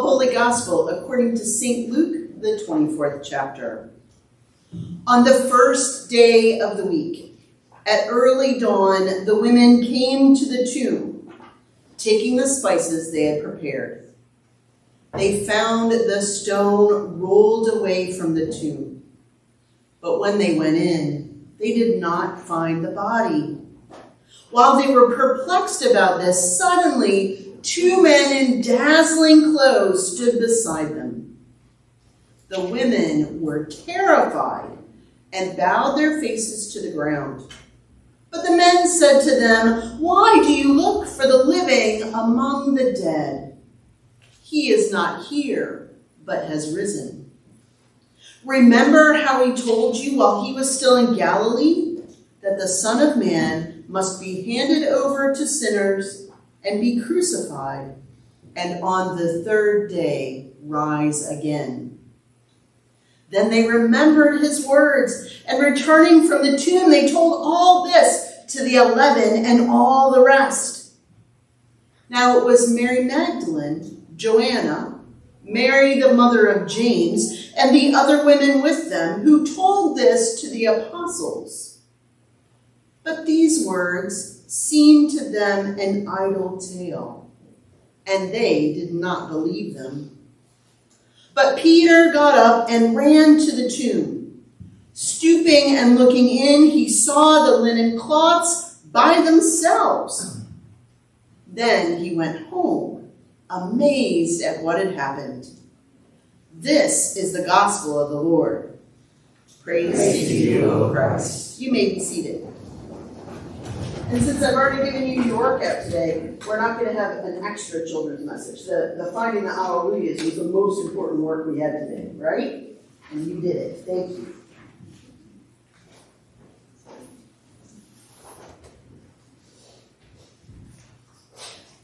Holy Gospel according to St. Luke, the 24th chapter. On the first day of the week, at early dawn, the women came to the tomb, taking the spices they had prepared. They found the stone rolled away from the tomb. But when they went in, they did not find the body. While they were perplexed about this, suddenly 2 men in dazzling clothes stood beside them. The women were terrified and bowed their faces to the ground. But the men said to them, "Why do you look for the living among the dead? He is not here, but has risen. Remember how he told you while he was still in Galilee that the Son of Man must be handed over to sinners and be crucified, and on the 3rd day rise again." Then they remembered his words, and returning from the tomb, they told all this to the 11 and all the rest. Now it was Mary Magdalene, Joanna, Mary the mother of James, and the other women with them who told this to the apostles. But these words seemed to them an idle tale, and they did not believe them. But Peter got up and ran to the tomb. Stooping and looking in, he saw the linen cloths by themselves. Then he went home, amazed at what had happened. This is the gospel of the Lord. Praise to you, O Christ. You may be seated. And since I've already given you your workout today, we're not going to have an extra children's message. The Finding the Hallelujahs was the most important work we had today, right? And you did it. Thank you.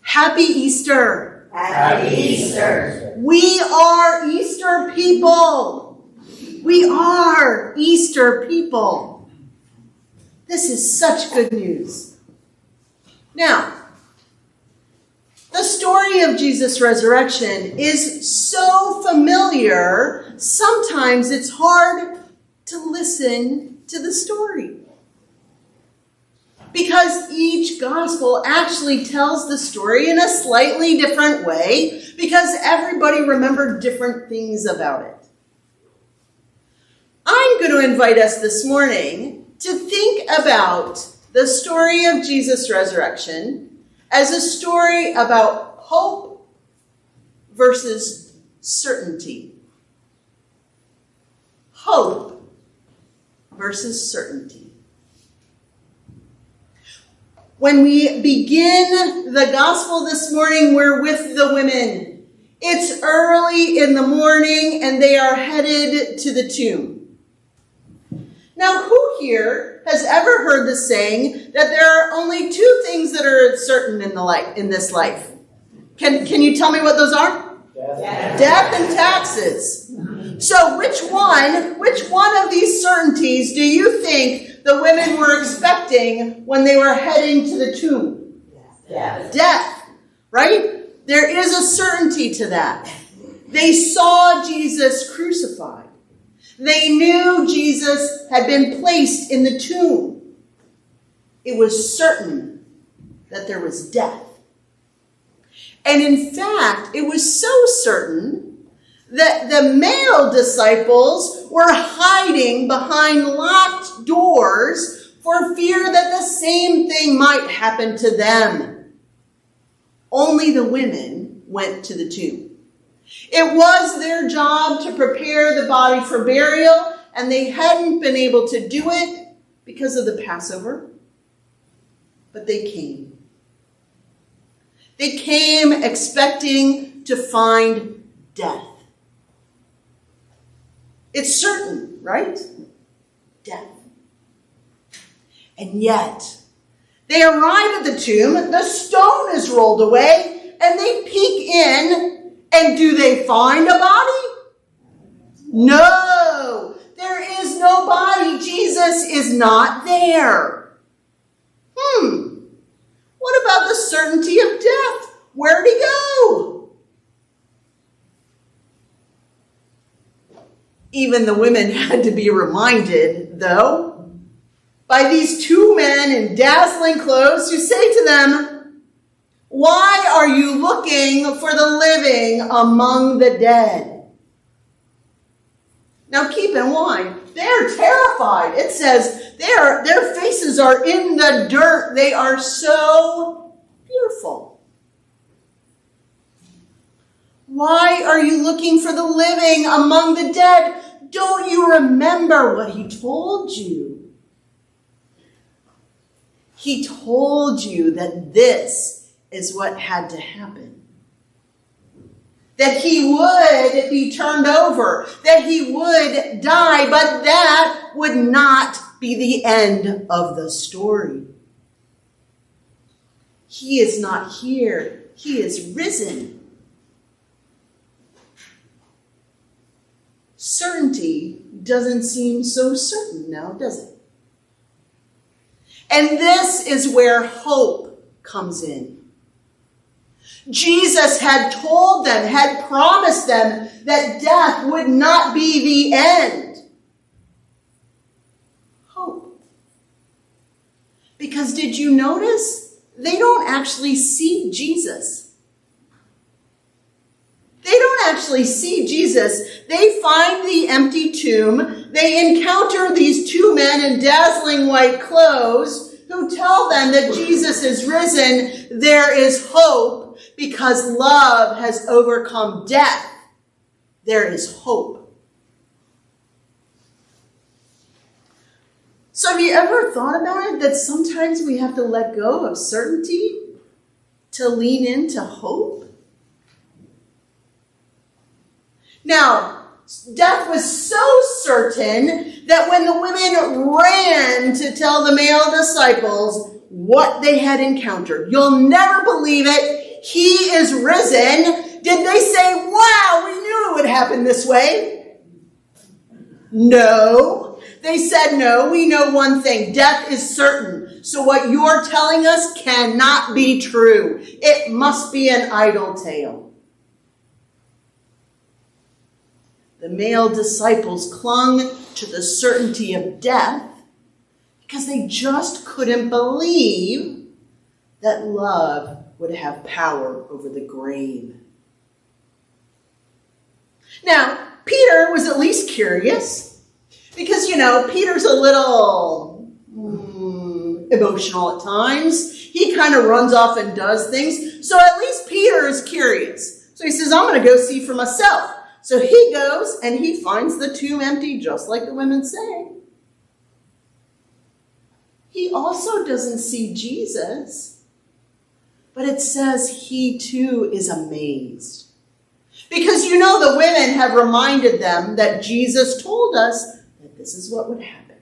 Happy Easter. Happy Easter. We are Easter people. We are Easter people. This is such good news. Now, the story of Jesus' resurrection is so familiar, sometimes it's hard to listen to the story. Because each gospel actually tells the story in a slightly different way, because everybody remembered different things about it. I'm going to invite us this morning to think about the story of Jesus' resurrection as a story about hope versus certainty. Hope versus certainty. When we begin the gospel this morning, we're with the women. It's early in the morning and they are headed to the tomb. Now, who here has ever heard the saying that there are only 2 things that are certain in this life? Can you tell me what those are? Death and taxes. So which one of these certainties do you think the women were expecting when they were heading to the tomb? Death, right? There is a certainty to that. They saw Jesus crucified. They knew Jesus had been placed in the tomb. It was certain that there was death. And in fact, it was so certain that the male disciples were hiding behind locked doors for fear that the same thing might happen to them. Only the women went to the tomb. It was their job to prepare the body for burial, and they hadn't been able to do it because of the Passover. But they came. They came expecting to find death. It's certain, right? Death. And yet, they arrive at the tomb, the stone is rolled away, and they peek in. And do they find a body? No, there is no body. Jesus is not there. What about the certainty of death? Where'd he go? Even the women had to be reminded, though, by these two men in dazzling clothes who say to them, "Why are you looking for the living among the dead?" Now keep in mind, they're terrified. It says their faces are in the dirt. They are so fearful. "Why are you looking for the living among the dead? Don't you remember what he told you? He told you that this is what had to happen. That he would be turned over, that he would die, but that would not be the end of the story. He is not here. He is risen." Certainty doesn't seem so certain now, does it? And this is where hope comes in. Jesus had told them, had promised them that death would not be the end. Hope. Because did you notice? They don't actually see Jesus. They don't actually see Jesus. They find the empty tomb. They encounter these two men in dazzling white clothes who tell them that Jesus is risen. There is hope because love has overcome death. There is hope. So have you ever thought about it that sometimes we have to let go of certainty to lean into hope? Now, death was so certain that when the women ran to tell the male disciples what they had encountered, you'll never believe it, he is risen. Did they say, "Wow, we knew it would happen this way"? No. They said, "No, we know one thing. Death is certain. So what you're telling us cannot be true. It must be an idle tale." The male disciples clung to the certainty of death because they just couldn't believe that love would have power over the grave. Now, Peter was at least curious because, Peter's a little emotional at times. He kind of runs off and does things. So at least Peter is curious. So he says, "I'm going to go see for myself." So he goes and he finds the tomb empty, just like the women say. He also doesn't see Jesus, but it says he too is amazed. Because the women have reminded them that Jesus told us that this is what would happen.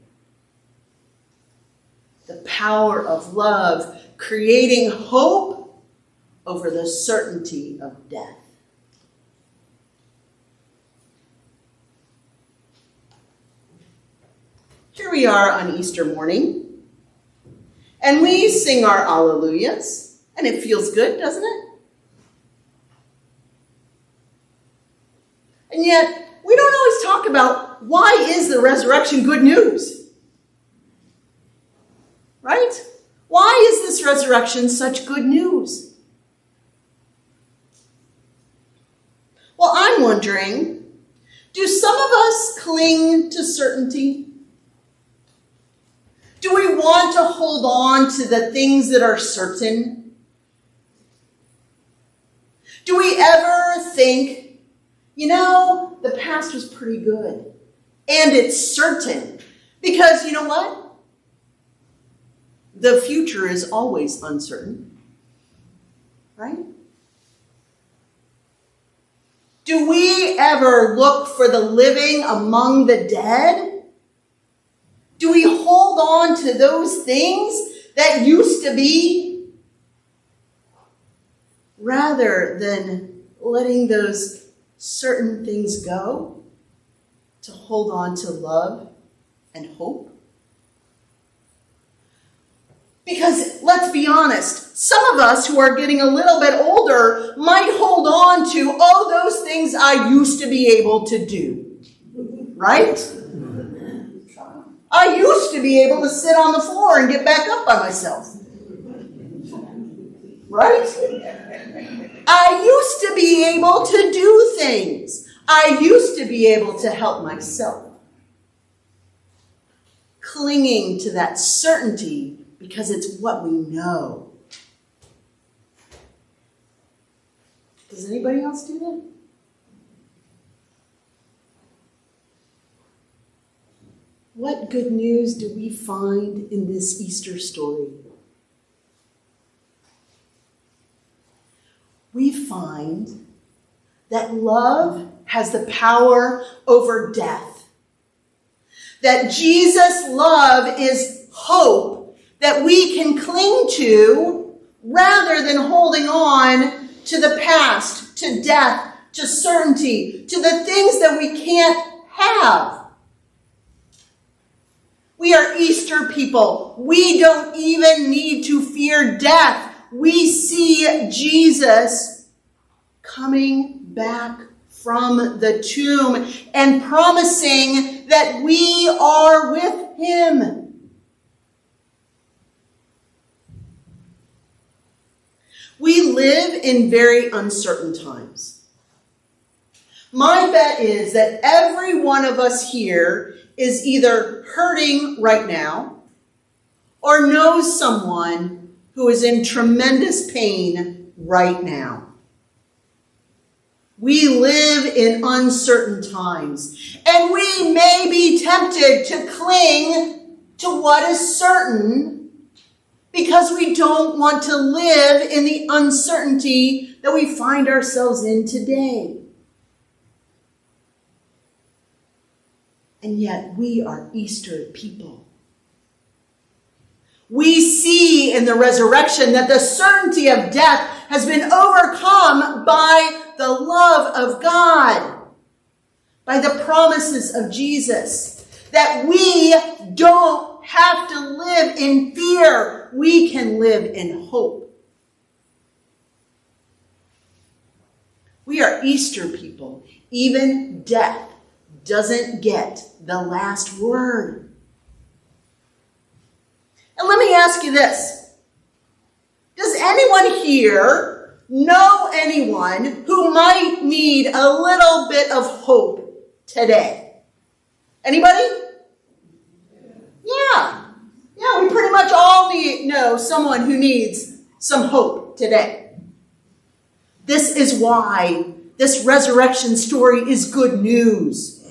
The power of love creating hope over the certainty of death. Here we are on Easter morning, and we sing our Alleluias, and it feels good, doesn't it? And yet, we don't always talk about why is the resurrection good news? Right? Why is this resurrection such good news? Well, I'm wondering, do some of us cling to certainty? Do we want to hold on to the things that are certain? Do we ever think, the past was pretty good, and it's certain? Because you know what? The future is always uncertain, right? Do we ever look for the living among the dead? Do we hold on to those things that used to be rather than letting those certain things go to hold on to love and hope? Because let's be honest, some of us who are getting a little bit older might hold on to, those things I used to be able to do, right? I used to be able to sit on the floor and get back up by myself. Right? I used to be able to do things. I used to be able to help myself. Clinging to that certainty because it's what we know. Does anybody else do that? What good news do we find in this Easter story? We find that love has the power over death. That Jesus' love is hope that we can cling to rather than holding on to the past, to death, to certainty, to the things that we can't have. We are Easter people. We don't even need to fear death. We see Jesus coming back from the tomb and promising that we are with him. We live in very uncertain times. My bet is that every one of us here is either hurting right now or knows someone who is in tremendous pain right now. We live in uncertain times, and we may be tempted to cling to what is certain because we don't want to live in the uncertainty that we find ourselves in today. And yet we are Easter people. We see in the resurrection that the certainty of death has been overcome by the love of God, by the promises of Jesus, that we don't have to live in fear. We can live in hope. We are Easter people. Even death doesn't get the last word. And let me ask you this. Does anyone here know anyone who might need a little bit of hope today? Anybody? Yeah. Yeah, we pretty much all know someone who needs some hope today. This is why this resurrection story is good news.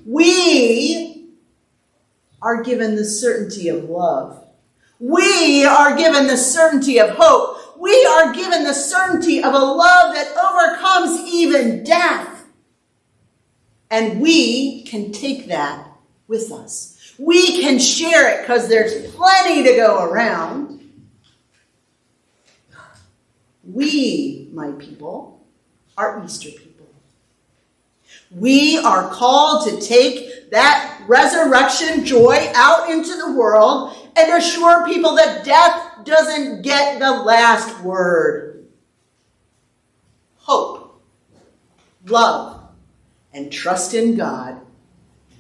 We are given the certainty of love. We are given the certainty of hope. We are given the certainty of a love that overcomes even death. And we can take that with us. We can share it because there's plenty to go around. We, my people, are Easter people. We are called to take that resurrection joy out into the world and assure people that death doesn't get the last word. Hope, love, and trust in God,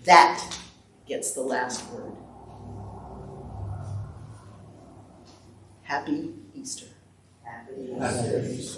that gets the last word. Happy Easter. Happy Easter.